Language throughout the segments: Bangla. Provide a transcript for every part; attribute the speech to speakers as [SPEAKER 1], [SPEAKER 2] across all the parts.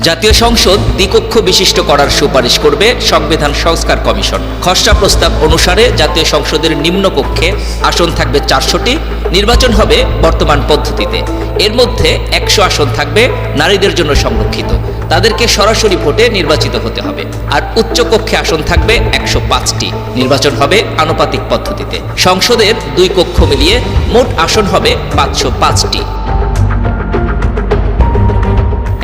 [SPEAKER 1] জাতীয় সংসদ দ্বিকক্ষ বিশিষ্ট করার সুপারিশ করবে সংবিধান সংস্কার কমিশন। খসড়া প্রস্তাব অনুসারে জাতীয় সংসদের নিম্নকক্ষে আসন থাকবে 400টি। নির্বাচন হবে বর্তমান পদ্ধতিতে। এর মধ্যে 100 আসন থাকবে নারীদের জন্য সংরক্ষিত, তাদেরকে সরাসরি ভোটে নির্বাচিত হতে হবে। আর উচ্চকক্ষে আসন থাকবে 105টি। নির্বাচন হবে আনুপাতিক পদ্ধতিতে। সংসদের 2 কক্ষ মিলিয়ে মোট আসন হবে 505টি।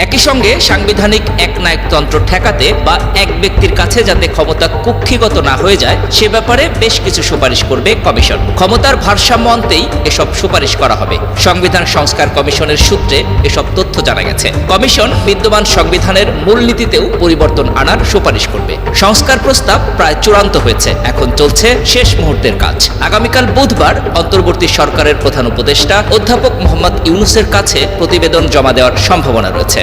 [SPEAKER 1] একই সঙ্গে সাংবিধানিক একনায়কতন্ত্র ঠেকাতে বা এক ব্যক্তির কাছে যাতে ক্ষমতা কুক্ষিগত না হয়ে যায় সে ব্যাপারে বেশ কিছু সুপারিশ করবে কমিশন। ক্ষমতার ভারসাম্য আনতেই এসব সুপারিশ করা হবে। সংবিধান সংস্কার কমিশনের সূত্রে এসব তথ্য জানা গেছে। কমিশন বিদ্যমান সংবিধানের মূলনীতিতেও পরিবর্তন আনার সুপারিশ করবে। সংস্কার প্রস্তাব প্রায় চূড়ান্ত হয়েছে, এখন চলছে শেষ মুহূর্তের কাজ। আগামীকাল বুধবার অন্তর্বর্তী সরকারের প্রধান উপদেষ্টা অধ্যাপক মোহাম্মদ ইউনূসের কাছে প্রতিবেদন জমা দেওয়ার সম্ভাবনা রয়েছে।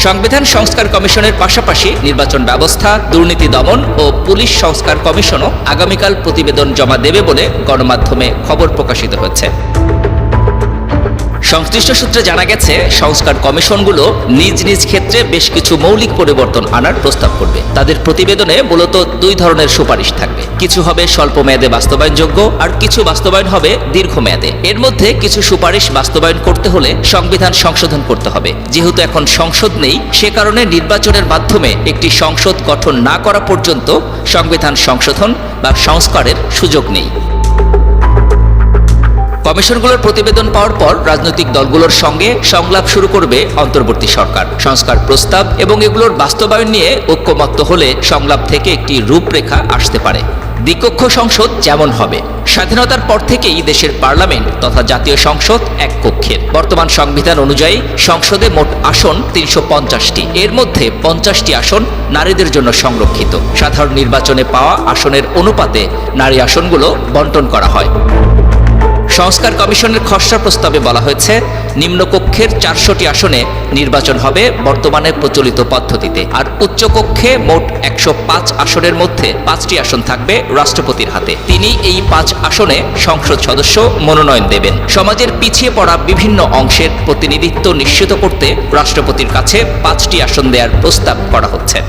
[SPEAKER 1] সংবিধান সংস্কার কমিশনের পাশাপাশি নির্বাচন ব্যবস্থা, দুর্নীতি দমন ও পুলিশ সংস্কার কমিশনও আগামীকাল প্রতিবেদন জমা দেবে বলে গণমাধ্যমে খবর প্রকাশিত হয়েছে। সংশ্লিষ্ট সূত্রে জানা গেছে, সংস্কার কমিশনগুলো নিজ নিজ ক্ষেত্রে বেশ কিছু মৌলিক পরিবর্তন আনার প্রস্তাব করবে। তাদের প্রতিবেদনে মূলত 2 ধরনের সুপারিশ থাকবে। কিছু হবে স্বল্প মেয়াদে বাস্তবায়নযোগ্য, আর কিছু বাস্তবায়ন হবে দীর্ঘমেয়াদে। এর মধ্যে কিছু সুপারিশ বাস্তবায়ন করতে হলে সংবিধান সংশোধন করতে হবে। যেহেতু এখন সংসদ নেই, সে কারণে নির্বাচনের মাধ্যমে একটি সংসদ গঠন না করা পর্যন্ত সংবিধান সংশোধন বা সংস্কারের সুযোগ নেই। কমিশনগুলোর প্রতিবেদন পাওয়ার পর রাজনৈতিক দলগুলোর সঙ্গে সংলাপ শুরু করবে অন্তর্বর্তী সরকার। সংস্কার প্রস্তাব এবং এগুলোর বাস্তবায়ন নিয়ে ঐক্যমত্য হলে সংলাপ থেকে একটি রূপরেখা আসতে পারে। দ্বিকক্ষ সংসদ যেমন হবে, স্বাধীনতার পর থেকেই দেশের পার্লামেন্ট তথা জাতীয় সংসদ এক কক্ষের। বর্তমান সংবিধান অনুযায়ী সংসদে মোট আসন 350টি। এর মধ্যে 50টি আসন নারীদের জন্য সংরক্ষিত। সাধারণ নির্বাচনে পাওয়া আসনের অনুপাতে নারী আসনগুলো বন্টন করা হয়। সংস্কার কমিশনের খসড়া প্রস্তাবে বলা হয়েছে, নিম্নকক্ষের 400টি আসনে নির্বাচন হবে বর্তমানে প্রচলিত পদ্ধতিতে। আর উচ্চকক্ষে মোট 105 আসনের মধ্যে 5টি আসন থাকবে রাষ্ট্রপতির হাতে। তিনি এই 5 আসনে সংসদ সদস্য মনোনয়ন দেবেন। সমাজের পিছিয়ে পড়া বিভিন্ন অংশের প্রতিনিধিত্ব নিশ্চিত করতে রাষ্ট্রপতির কাছে 5টি আসন দেওয়ার প্রস্তাব করা হচ্ছে।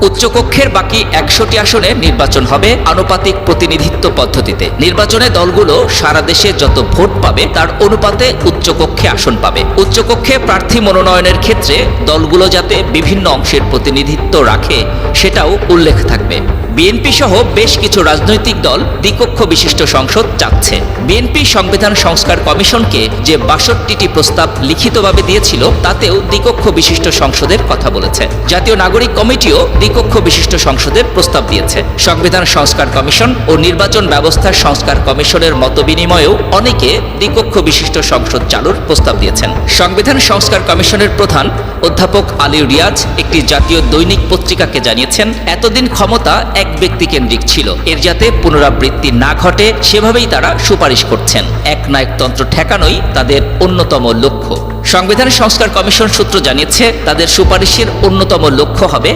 [SPEAKER 1] উচ্চকক্ষের বাকি 100টি আসনে নির্বাচন হবে আনুপাতিক প্রতিনিধিত্ব পদ্ধতিতে। নির্বাচনে দলগুলো সারা দেশে যত ভোট পাবে তার অনুপাতে উচ্চকক্ষে আসন পাবে। উচ্চকক্ষে প্রার্থী মনোনয়নের ক্ষেত্রে দলগুলো যাতে বিভিন্ন অংশের প্রতিনিধিত্ব রাখে সেটাও উল্লেখ থাকবে। বিএনপি সহ বেশ কিছু রাজনৈতিক দল দ্বিকক্ষ বিশিষ্ট সংসদ চাচ্ছে। বিএনপি সংবিধান সংস্কার কমিশনকে যে 62টি প্রস্তাব লিখিতভাবে দিয়েছিল তাতেও দ্বিকক্ষ বিশিষ্ট সংসদের কথা বলেছে। জাতীয় নাগরিক কমিটিও দ্বিকক্ষ বিশিষ্ট সংসদের প্রস্তাব দিয়েছে। সংবিধান সংস্কার কমিশন ও নির্বাচন ব্যবস্থার সংস্কার কমিশনের মতবিনিময়েও অনেকে দ্বিকক্ষ বিশিষ্ট সংসদ চালুর প্রস্তাব দিয়েছেন। সংবিধান সংস্কার কমিশনের প্রধান অধ্যাপক আলী রিয়াজ একটি জাতীয় দৈনিক পত্রিকাকে জানিয়েছেন, এতদিন ক্ষমতা এক ব্যক্তিকেন্দ্রিক ছিল, এর যাতে পুনরাবৃত্তি না ঘটে সেভাবেই তারা সুপারিশ করছেন। একনায়কতন্ত্র ঠেকানোই তাদের অন্যতম লক্ষ্য। সংবিধান সংস্কার কমিশন সূত্র জানিয়েছে, তাদের সুপারিশের অন্যতম লক্ষ্য হবে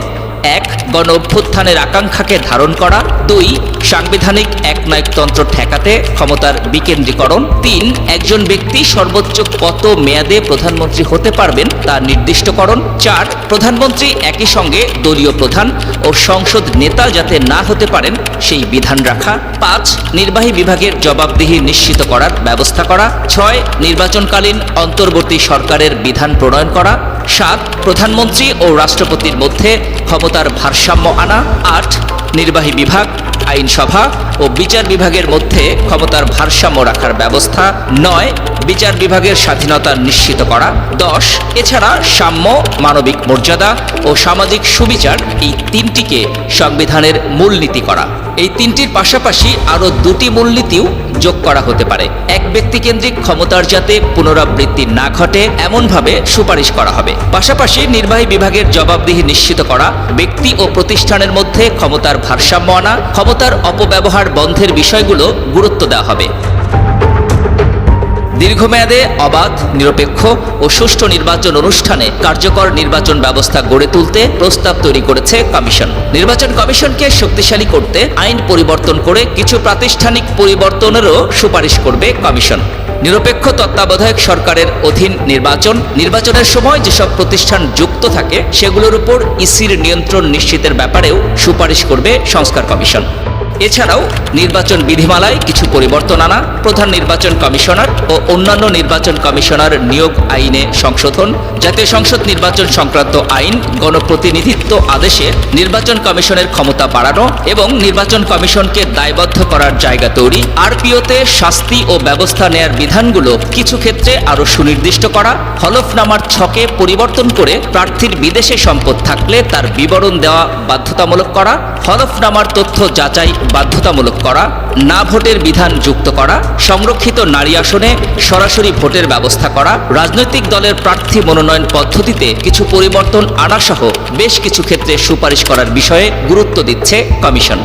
[SPEAKER 1] 1. গণ অভ্যুত্থানের আকাঙ্ক্ষাকে ধারণ করা, 2. সাংবিধানিক একনায়কতন্ত্র ঠেকাতে ক্ষমতার বিকেন্দ্রীকরণ, 3. একজন ব্যক্তি সর্বোচ্চ কত মেয়াদে প্রধানমন্ত্রী হতে পারবেন তা নির্দিষ্টকরণ, 4. প্রধানমন্ত্রী একই সঙ্গে দলীয় প্রধান ও সংসদ নেতা যাতে না হতে পারেন সেই বিধান রাখা, 5. নির্বাহী বিভাগের জবাবদিহি নিশ্চিত করার ব্যবস্থা করা, 6. নির্বাচনকালীন অন্তর্বর্তী সরকারের বিধান প্রণয়ন করা, 7. প্রধানমন্ত্রী ও রাষ্ট্রপতির মধ্যে ক্ষমতার ভারসাম্য আনা, 8. নির্বাহী বিভাগ, আইনসভা ও বিচার বিভাগের মধ্যে ক্ষমতার ভারসাম্য রাখার ব্যবস্থা, 9. বিচার বিভাগের স্বাধীনতা নিশ্চিত করা, 10. এছাড়া সাম্য, মানবিক মর্যাদা ও সামাজিক সুবিচার, এই 3টিকে সংবিধানের মূলনীতি করা। এই 3টির পাশাপাশি আরও 2টি মূলনীতিও যোগ করা হতে পারে। এক ব্যক্তিকেন্দ্রিক ক্ষমতার যাতে পুনরাবৃত্তি না ঘটে এমনভাবে সুপারিশ করা হবে। পাশাপাশি নির্বাহী বিভাগের জবাবদিহি নিশ্চিত করা, ব্যক্তি ও প্রতিষ্ঠানের মধ্যে ক্ষমতার ভারসাম্য আনা, ক্ষমতার অপব্যবহার বন্ধের বিষয়গুলো গুরুত্ব দেওয়া হবে। দীর্ঘমেয়াদে অবাধ, নিরপেক্ষ ও সুষ্ঠু নির্বাচন অনুষ্ঠানে কার্যকর নির্বাচন ব্যবস্থা গড়ে তুলতে প্রস্তাব তৈরি করেছে কমিশন। নির্বাচন কমিশনকে শক্তিশালী করতে আইন পরিবর্তন করে কিছু প্রাতিষ্ঠানিক পরিবর্তনেরও সুপারিশ করবে কমিশন। নিরপেক্ষ তত্ত্বাবধায়ক সরকারের অধীন নির্বাচনের সময় যেসব প্রতিষ্ঠান যুক্ত থাকে সেগুলোর উপর ইসির নিয়ন্ত্রণ নিশ্চিতের ব্যাপারেও সুপারিশ করবে সংস্কার কমিশন। এছাড়াও নির্বাচন বিধিমালায় কিছু পরিবর্তন আনা, প্রধান নির্বাচন কমিশনার ও অন্যান্য নির্বাচন কমিশনার নিয়োগ আইনে সংশোধন, জাতীয় সংসদ নির্বাচন সংক্রান্ত আইন, গণপ্রতিনিধিত্ব আদেশে নির্বাচন কমিশনের ক্ষমতা বাড়ানো এবং নির্বাচন কমিশনকে দায়বদ্ধ করার জায়গা তৈরি, আরপিওতে শাস্তি ও ব্যবস্থা নেয়ার বিধানগুলো কিছু ক্ষেত্রে আরও সুনির্দিষ্ট করা, হলফনামার ছকে পরিবর্তন করে প্রার্থীর বিদেশে সম্পদ থাকলে তার বিবরণ দেওয়া বাধ্যতামূলক করা, হলফনামার তথ্য যাচাই বাধ্যতামূলক করা, না ভোটের বিধান যুক্ত করা, সংরক্ষিত নারী আসনে সরাসরি ভোটের ব্যবস্থা করা, রাজনৈতিক দলের প্রার্থী মনোনয়ন পদ্ধতিতে কিছু পরিবর্তন আনা সহ বেশ কিছু ক্ষেত্রে সুপারিশ করার বিষয়ে গুরুত্ব দিচ্ছে কমিশন।